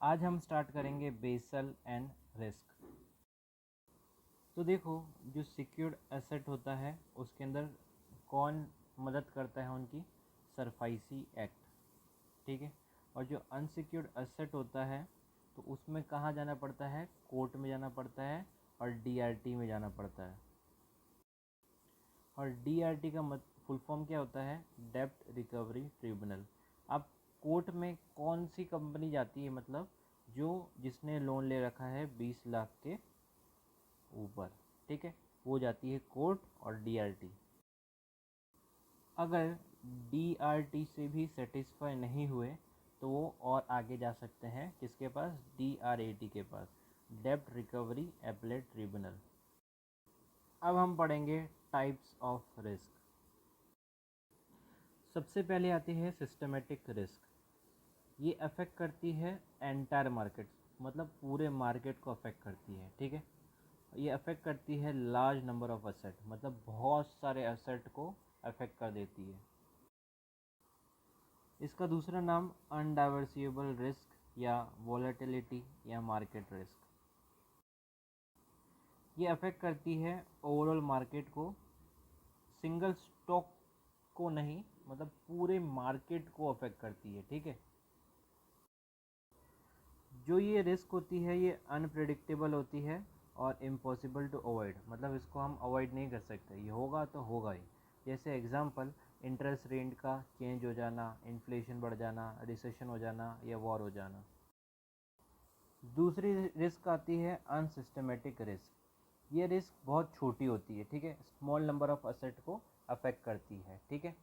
आज हम स्टार्ट करेंगे बेसल एंड रिस्क। तो देखो, जो सिक्योर्ड एसेट होता है उसके अंदर कौन मदद करता है? उनकी सरफाइसी एक्ट, ठीक है। और जो अनसिक्योर्ड एसेट होता है तो उसमें कहाँ जाना पड़ता है? कोर्ट में जाना पड़ता है और डीआरटी में जाना पड़ता है। और डीआरटी का फुल फॉर्म क्या होता है? डेब्ट रिकवरी ट्रिब्यूनल। अब कोर्ट में कौन सी कंपनी जाती है? मतलब जो जिसने लोन ले रखा है 20 लाख के ऊपर, ठीक है, वो जाती है कोर्ट और डीआरटी। अगर डीआरटी से भी सेटिस्फाई नहीं हुए तो वो और आगे जा सकते हैं, किसके पास? डीआरएटी के पास, डेब्ट रिकवरी एपेलेट ट्रिब्यूनल। अब हम पढ़ेंगे टाइप्स ऑफ रिस्क। सबसे पहले आती है सिस्टमेटिक रिस्क। ये अफेक्ट करती है एंटायर मार्केट, मतलब पूरे मार्केट को अफेक्ट करती है, ठीक है। ये अफेक्ट करती है लार्ज नंबर ऑफ एसेट, मतलब बहुत सारे एसेट को अफेक्ट कर देती है। इसका दूसरा नाम अनडाइवर्सिएबल रिस्क या वॉलेटिलिटी या मार्केट रिस्क। ये अफेक्ट करती है ओवरऑल मार्केट को, सिंगल स्टॉक को नहीं, मतलब पूरे मार्केट को अफेक्ट करती है, ठीक है। जो ये रिस्क होती है ये अनप्रेडिक्टेबल होती है और इम्पॉसिबल टू अवॉइड, मतलब इसको हम अवॉइड नहीं कर सकते, ये होगा तो होगा ही। जैसे एग्जांपल, इंटरेस्ट रेट का चेंज हो जाना, इन्फ्लेशन बढ़ जाना, रिसेशन हो जाना या वॉर हो जाना। दूसरी रिस्क आती है अनसिस्टमेटिक रिस्क। ये रिस्क बहुत छोटी होती है, ठीक है, स्मॉल नंबर ऑफ एसेट को अफेक्ट करती है, ठीक है।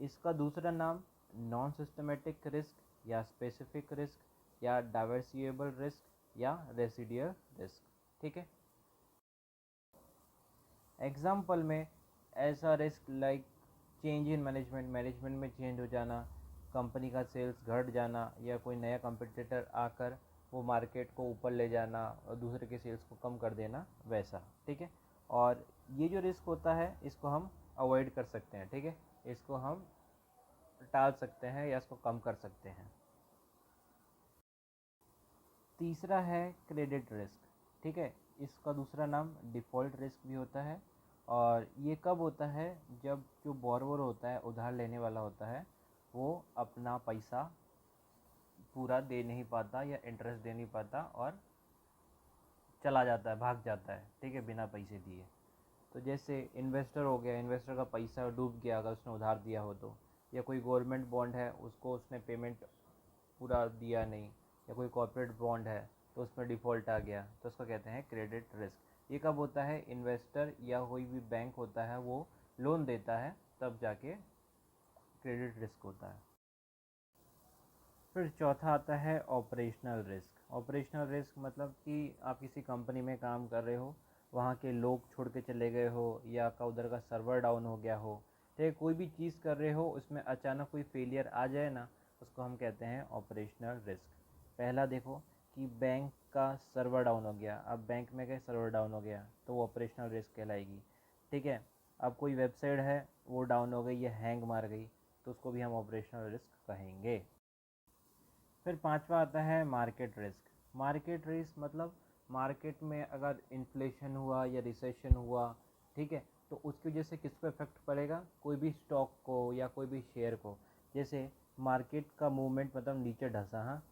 इसका दूसरा नाम नॉन सिस्टमेटिक रिस्क या स्पेसिफिक रिस्क या डाइवर्सिएबल रिस्क या रेसिडियल रिस्क, ठीक है। एग्जाम्पल में ऐसा risk like change in management, management में चेंज हो जाना, कंपनी का सेल्स घट जाना या कोई नया कंपटीटर आकर वो मार्केट को ऊपर ले जाना और दूसरे के सेल्स को कम कर देना, वैसा, ठीक है। और ये जो रिस्क होता है इसको हम अवॉइड कर सकते हैं, ठीक है, इसको हम टाल सकते हैं या इसको कम कर सकते हैं। तीसरा है क्रेडिट रिस्क, ठीक है। इसका दूसरा नाम डिफ़ॉल्ट रिस्क भी होता है। और ये कब होता है? जब जो बोरोवर होता है, उधार लेने वाला होता है, वो अपना पैसा पूरा दे नहीं पाता या इंटरेस्ट दे नहीं पाता और चला जाता है, भाग जाता है, ठीक है, बिना पैसे दिए। तो जैसे इन्वेस्टर हो गया, इन्वेस्टर का पैसा डूब गया अगर उसने उधार दिया हो तो, या कोई गवर्नमेंट बॉन्ड है उसको उसने पेमेंट पूरा दिया नहीं, या कोई कॉर्पोरेट बॉन्ड है तो उसमें डिफ़ॉल्ट आ गया, तो उसको कहते हैं क्रेडिट रिस्क। ये कब होता है? इन्वेस्टर या कोई भी बैंक होता है वो लोन देता है, तब जाके क्रेडिट रिस्क होता है। फिर चौथा आता है ऑपरेशनल रिस्क। ऑपरेशनल रिस्क मतलब कि आप किसी कंपनी में काम कर रहे हो, वहाँ के लोग छोड़ के चले गए हो या का उधर का सर्वर डाउन हो गया हो, तो कोई भी चीज़ कर रहे हो उसमें अचानक कोई फेलियर आ जाए ना, उसको हम कहते हैं ऑपरेशनल रिस्क। पहला देखो कि बैंक का सर्वर डाउन हो गया, अब बैंक में गए सर्वर डाउन हो गया तो वो ऑपरेशनल रिस्क कहलाएगी, ठीक है। अब कोई वेबसाइट है वो डाउन हो गई या हैंग मार गई तो उसको भी हम ऑपरेशनल रिस्क कहेंगे। फिर पांचवा आता है मार्केट रिस्क। मार्केट रिस्क मतलब मार्केट में अगर इन्फ्लेशन हुआ या रिसेशन हुआ, ठीक है, तो उसकी वजह से किसको इफेक्ट पड़ेगा? कोई भी स्टॉक को या कोई भी शेयर को। जैसे मार्केट का मूवमेंट मतलब नीचे धंसा, हाँ,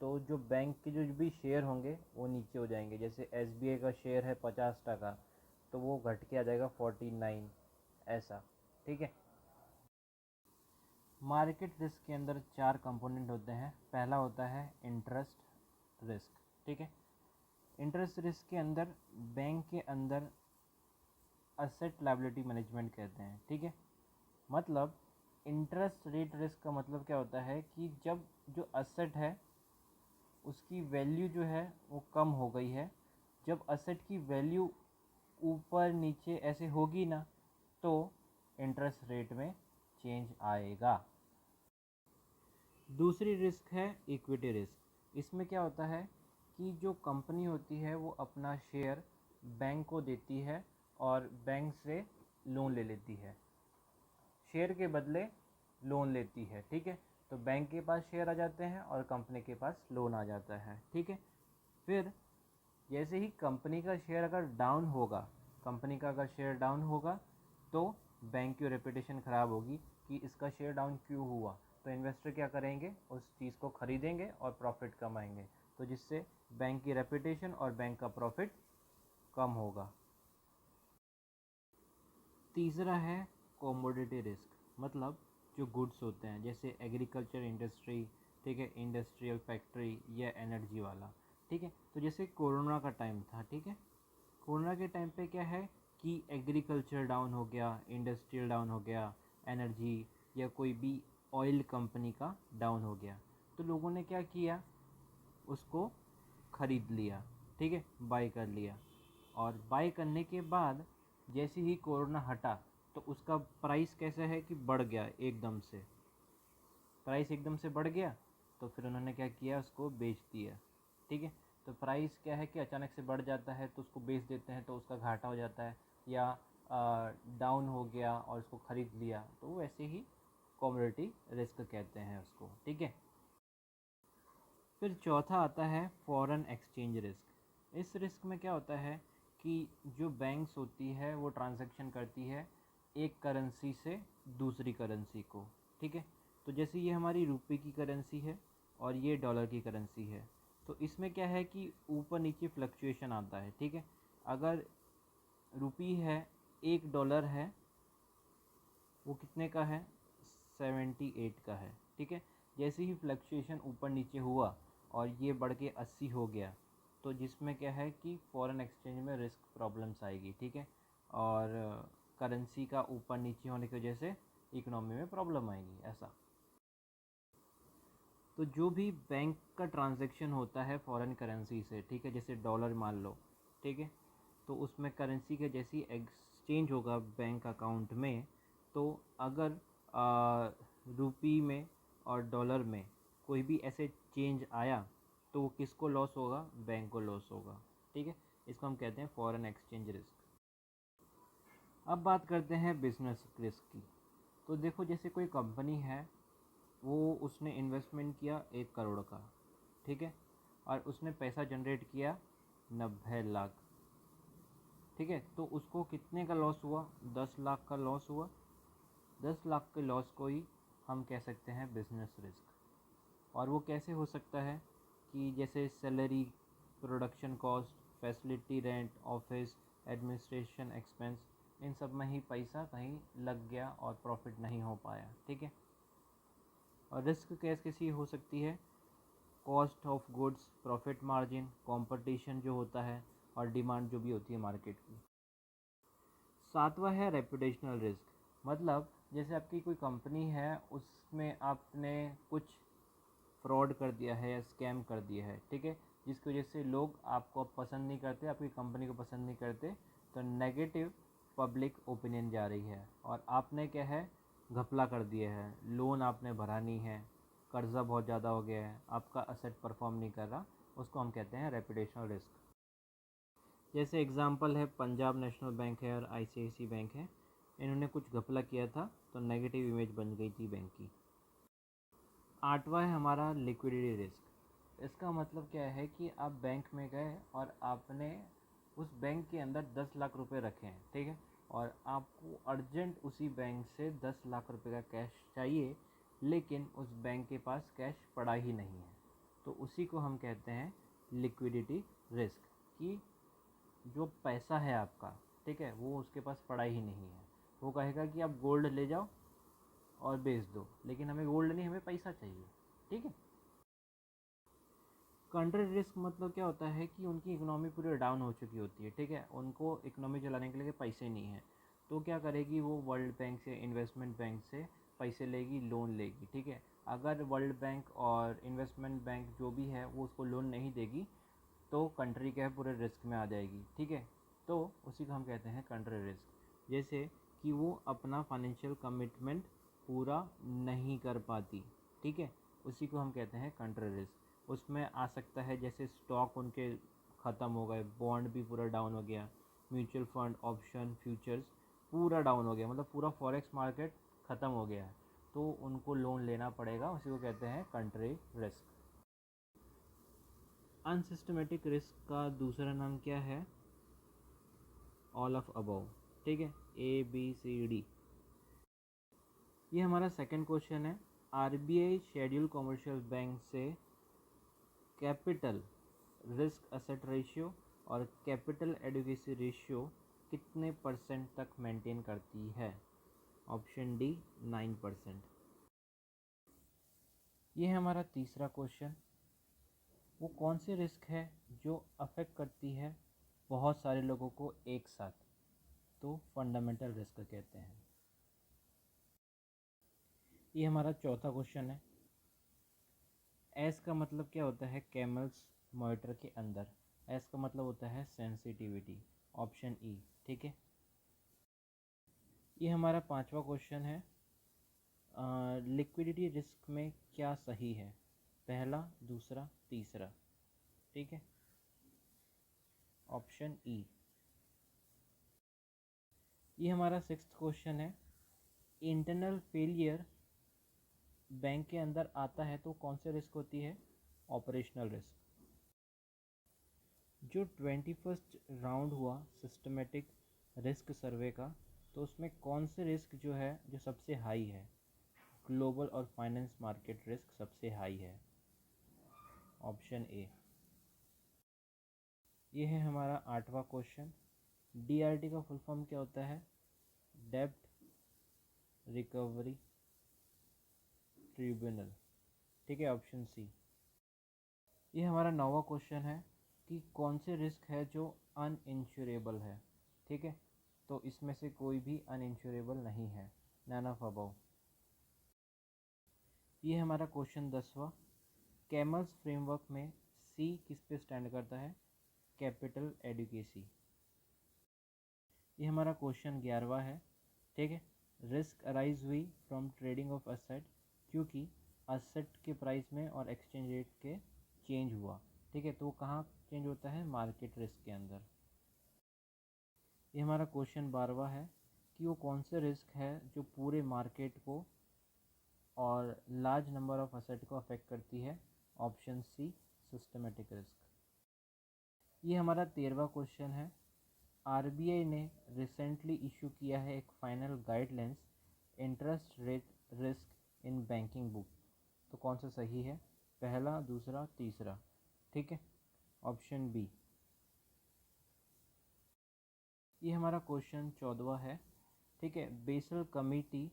तो जो बैंक के जो भी शेयर होंगे वो नीचे हो जाएंगे। जैसे एसबीआई का शेयर है 50 टका, तो वो घट के आ जाएगा 49, ऐसा, ठीक है। मार्केट रिस्क के अंदर चार कंपोनेंट होते हैं। पहला होता है इंटरेस्ट रिस्क, ठीक है। इंटरेस्ट रिस्क के अंदर बैंक के अंदर असेट लायबिलिटी मैनेजमेंट कहते हैं, ठीक है। मतलब इंटरेस्ट रेट रिस्क का मतलब क्या होता है कि जब जो असेट है उसकी वैल्यू जो है वो कम हो गई है, जब असेट की वैल्यू ऊपर नीचे ऐसे होगी ना, तो इंटरेस्ट रेट में चेंज आएगा। दूसरी रिस्क है इक्विटी रिस्क। इसमें क्या होता है कि जो कंपनी होती है वो अपना शेयर बैंक को देती है और बैंक से लोन ले लेती है, शेयर के बदले लोन लेती है, ठीक है। तो बैंक के पास शेयर आ जाते हैं और कंपनी के पास लोन आ जाता है, ठीक है। फिर जैसे ही कंपनी का शेयर अगर डाउन होगा, कंपनी का अगर शेयर डाउन होगा तो बैंक की रेपुटेशन ख़राब होगी कि इसका शेयर डाउन क्यों हुआ। तो इन्वेस्टर क्या करेंगे, उस चीज़ को ख़रीदेंगे और प्रॉफिट कमाएंगे, तो जिससे बैंक की रेपुटेशन और बैंक का प्रॉफिट कम होगा। तीसरा है कॉमोडिटी रिस्क, मतलब जो गुड्स होते हैं जैसे एग्रीकल्चर इंडस्ट्री, ठीक है, इंडस्ट्रियल फैक्ट्री या एनर्जी वाला, ठीक है। तो जैसे कोरोना का टाइम था, ठीक है, कोरोना के टाइम पे क्या है कि एग्रीकल्चर डाउन हो गया, इंडस्ट्रियल डाउन हो गया, एनर्जी या कोई भी ऑयल कंपनी का डाउन हो गया, तो लोगों ने क्या किया, उसको ख़रीद लिया, ठीक है, बाय कर लिया। और बाय करने के बाद जैसे ही कोरोना हटा तो उसका प्राइस कैसा है कि बढ़ गया, एकदम से प्राइस एकदम से बढ़ गया, तो फिर उन्होंने क्या किया, उसको बेच दिया, ठीक है। तो प्राइस क्या है कि अचानक से बढ़ जाता है तो उसको बेच देते हैं तो उसका घाटा हो जाता है, या डाउन हो गया और उसको ख़रीद लिया, तो वैसे ही कमोडिटी रिस्क कहते हैं उसको, ठीक है। फिर चौथा आता है फॉरेन एक्सचेंज रिस्क। इस रिस्क में क्या होता है कि जो बैंक्स होती है वो ट्रांजैक्शन करती है एक करेंसी से दूसरी करेंसी को, ठीक है। तो जैसे ये हमारी रुपये की करेंसी है और ये डॉलर की करेंसी है, तो इसमें क्या है कि ऊपर नीचे फ्लक्चुएशन आता है, ठीक है। अगर रुपी है, $1 है, वो कितने का है, 78 का है, ठीक है। जैसे ही फ्लक्चुएशन ऊपर नीचे हुआ और ये बढ़ के 80 हो गया, तो जिसमें क्या है कि फॉरेन एक्सचेंज में रिस्क प्रॉब्लम्स आएगी, ठीक है। और करेंसी का ऊपर नीचे होने की वजह से इकोनॉमी में प्रॉब्लम आएगी, ऐसा। तो जो भी बैंक का ट्रांजैक्शन होता है फॉरेन करेंसी से, ठीक है, जैसे डॉलर मान लो, ठीक है, तो उसमें करेंसी के जैसी एक्सचेंज होगा बैंक अकाउंट में, तो अगर रुपी में और डॉलर में कोई भी ऐसे चेंज आया तो किसको लॉस होगा, बैंक को लॉस होगा, ठीक है। इसको हम कहते हैं फॉरेन एक्सचेंज रिस्क। अब बात करते हैं बिजनेस रिस्क की। तो देखो जैसे कोई कंपनी है, वो उसने इन्वेस्टमेंट किया 1 करोड़ का, ठीक है, और उसने पैसा जनरेट किया 90 लाख, ठीक है। तो उसको कितने का लॉस हुआ, 10 लाख का लॉस हुआ। 10 लाख के लॉस को ही हम कह सकते हैं बिजनेस रिस्क। और वो कैसे हो सकता है कि जैसे salary, production cost, facility rent, office administration expense, इन सब में ही पैसा कहीं लग गया और प्रॉफिट नहीं हो पाया, ठीक है। और रिस्क कैसी हो सकती है, cost of goods, profit margin, competition जो होता है, और डिमांड जो भी होती है मार्केट की। सातवां है रेपुटेशनल रिस्क, मतलब जैसे आपकी कोई कंपनी है, उसमें आपने कुछ फ्रॉड कर दिया है या स्कैम कर दिया है, ठीक है, जिसकी वजह से लोग आपको पसंद नहीं करते, आपकी कंपनी को पसंद नहीं करते, तो नेगेटिव पब्लिक ओपिनियन जा रही है और आपने क्या है, घपला कर दिया है, लोन आपने भरा नहीं है, कर्ज़ा बहुत ज़्यादा हो गया है, आपका असेट परफॉर्म नहीं कर रहा, उसको हम कहते हैं रेपुटेशनल रिस्क। जैसे एग्जांपल है पंजाब नेशनल बैंक है और ICICI बैंक है, इन्होंने कुछ घपला किया था तो नेगेटिव इमेज बन गई थी बैंक की। आठवां है हमारा लिक्विडिटी रिस्क। इसका मतलब क्या है कि आप बैंक में गए और आपने उस बैंक के अंदर 10 लाख रुपए रखे हैं, ठीक है, और आपको अर्जेंट उसी बैंक से 10 लाख रुपए का कैश चाहिए, लेकिन उस बैंक के पास कैश पड़ा ही नहीं है, तो उसी को हम कहते हैं लिक्विडिटी रिस्क। कि जो पैसा है आपका, ठीक है, वो उसके पास पड़ा ही नहीं है, वो कहेगा कि आप गोल्ड ले जाओ और बेच दो, लेकिन हमें गोल्ड नहीं, हमें पैसा चाहिए, ठीक है। कंट्री रिस्क मतलब क्या होता है कि उनकी इकोनॉमी पूरी डाउन हो चुकी होती है, ठीक है, उनको इकोनॉमी चलाने के लिए पैसे नहीं है, तो क्या करेगी, वो वर्ल्ड बैंक से, इन्वेस्टमेंट बैंक से पैसे लेगी, लोन लेगी, ठीक है। अगर वर्ल्ड बैंक और इन्वेस्टमेंट बैंक जो भी है वो उसको लोन नहीं देगी तो कंट्री क्या है, पूरे रिस्क में आ जाएगी, ठीक है। तो उसी को हम कहते हैं कंट्री रिस्क। जैसे कि वो अपना फाइनेंशियल कमिटमेंट पूरा नहीं कर पाती, ठीक है, उसी को हम कहते हैं कंट्री रिस्क। उसमें आ सकता है जैसे स्टॉक उनके ख़त्म हो गए, बॉन्ड भी पूरा डाउन हो गया, म्यूचुअल फंड, ऑप्शन, फ्यूचर्स पूरा डाउन हो गया, मतलब पूरा फॉरेक्स मार्केट ख़त्म हो गया है, तो उनको लोन लेना पड़ेगा, उसी को कहते हैं कंट्री रिस्क। अनसिस्टमेटिक रिस्क का दूसरा नाम क्या है? ऑल ऑफ अबव, ठीक है, ABCD। ये हमारा सेकंड क्वेश्चन है। RBI शेड्यूल कमर्शियल बैंक से कैपिटल रिस्क एसेट रेशियो और कैपिटल एडिक्वेसी रेशियो कितने % तक मेंटेन करती है? Option D 9%। ये है हमारा तीसरा क्वेश्चन। वो कौन सी रिस्क है जो अफेक्ट करती है बहुत सारे लोगों को एक साथ? तो फंडामेंटल रिस्क कहते हैं। ये हमारा चौथा क्वेश्चन है। एस का मतलब क्या होता है? कैमल्स मॉनिटर के अंदर एस का मतलब होता है सेंसिटिविटी, ऑप्शन ई, ठीक है। ये हमारा पांचवा क्वेश्चन है। लिक्विडिटी रिस्क में क्या सही है? पहला, दूसरा, तीसरा, ठीक है, ऑप्शन ई। ये हमारा सिक्स्थ क्वेश्चन है। इंटरनल फेलियर बैंक के अंदर आता है तो कौन सी रिस्क होती है? Operational risk. जो 21st राउंड हुआ सिस्टमेटिक रिस्क सर्वे का, तो उसमें कौन से रिस्क जो है जो सबसे हाई है? ग्लोबल और फाइनेंस मार्केट रिस्क सबसे हाई है, ऑप्शन ए। ये है हमारा आठवां क्वेश्चन। DRT का फुल फॉर्म क्या होता है? डेब्ट रिकवरी ट्रिब्यूनल, ठीक है, ऑप्शन सी। ये हमारा नौवां क्वेश्चन है कि कौन से रिस्क है जो अनइंश्योरेबल है, ठीक है, तो इसमें से कोई भी अनइंश्योरेबल नहीं है, नन ऑफ अबव। ये हमारा क्वेश्चन 10वां। कैमल्स फ्रेमवर्क में सी किस पे स्टैंड करता है? Capital adequacy. ये हमारा क्वेश्चन 11वां है, ठीक है। रिस्क अराइज हुई फ्रॉम ट्रेडिंग ऑफ असेट, क्योंकि असेट के प्राइस में और एक्सचेंज रेट के चेंज हुआ, ठीक है, तो वो कहाँ चेंज होता है? मार्केट रिस्क के अंदर। ये हमारा क्वेश्चन 12वां है कि वो कौन से रिस्क है जो पूरे मार्केट को और लार्ज नंबर ऑफ असेट को अफेक्ट करती है, ऑप्शन सी सिस्टमेटिक रिस्क। ये हमारा 13वां क्वेश्चन है। RBI ने रिसेंटली इशू किया है एक final guidelines interest rate risk in banking book, तो कौन सा सही है? पहला, दूसरा, तीसरा, ठीक है, ऑप्शन बी। ये हमारा क्वेश्चन 14वां है, ठीक है। बेसल कमिटी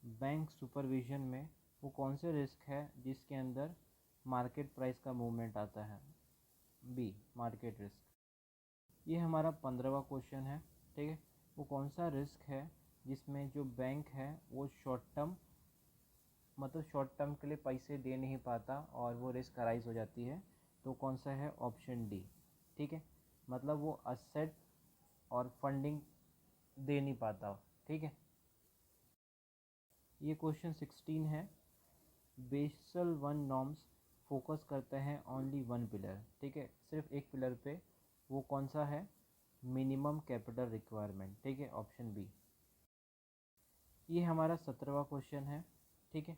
बैंक सुपरविजन में वो कौन से रिस्क है जिसके अंदर मार्केट प्राइस का मूवमेंट आता है? B, market risk. ये हमारा 15वां क्वेश्चन है, ठीक है। वो कौन सा रिस्क है जिसमें जो बैंक है वो शॉर्ट टर्म, मतलब शॉर्ट टर्म के लिए पैसे दे नहीं पाता और वो रिस्क अराइज हो जाती है, तो कौन सा है? ऑप्शन डी, ठीक है, मतलब वो असेट और फंडिंग दे नहीं पाता, ठीक है। ये क्वेश्चन 16 है। बेसल वन नॉर्म्स फोकस करते हैं ओनली वन पिलर, ठीक है, सिर्फ एक पिलर पे, वो कौन सा है? मिनिमम कैपिटल रिक्वायरमेंट, ठीक है, ऑप्शन बी। ये हमारा 17वां क्वेश्चन है, ठीक है,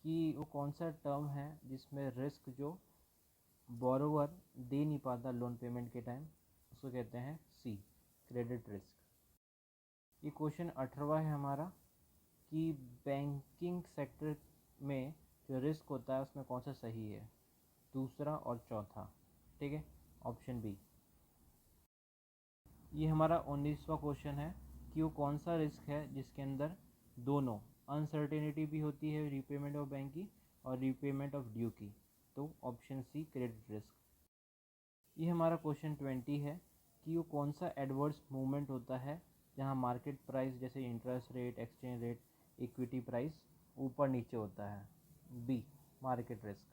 कि वो कौन सा टर्म है जिसमें रिस्क जो बोरोवर दे नहीं पाता लोन पेमेंट के टाइम, उसको कहते हैं सी, क्रेडिट रिस्क। ये क्वेश्चन 18वां है हमारा कि बैंकिंग सेक्टर में जो रिस्क होता है उसमें कौन सा सही है? दूसरा और चौथा, ठीक है, ऑप्शन बी। ये हमारा 19वां क्वेश्चन है कि वो कौन सा रिस्क है जिसके अंदर दोनों अनसर्टेनिटी भी होती है रीपेमेंट ऑफ बैंक की और रीपेमेंट ऑफ ड्यू की, तो ऑप्शन सी, क्रेडिट रिस्क। ये हमारा क्वेश्चन 20 है कि वो कौन सा एडवर्स मूवमेंट होता है जहाँ मार्केट प्राइस जैसे interest rate, exchange rate, equity price ऊपर नीचे होता है? B, market risk.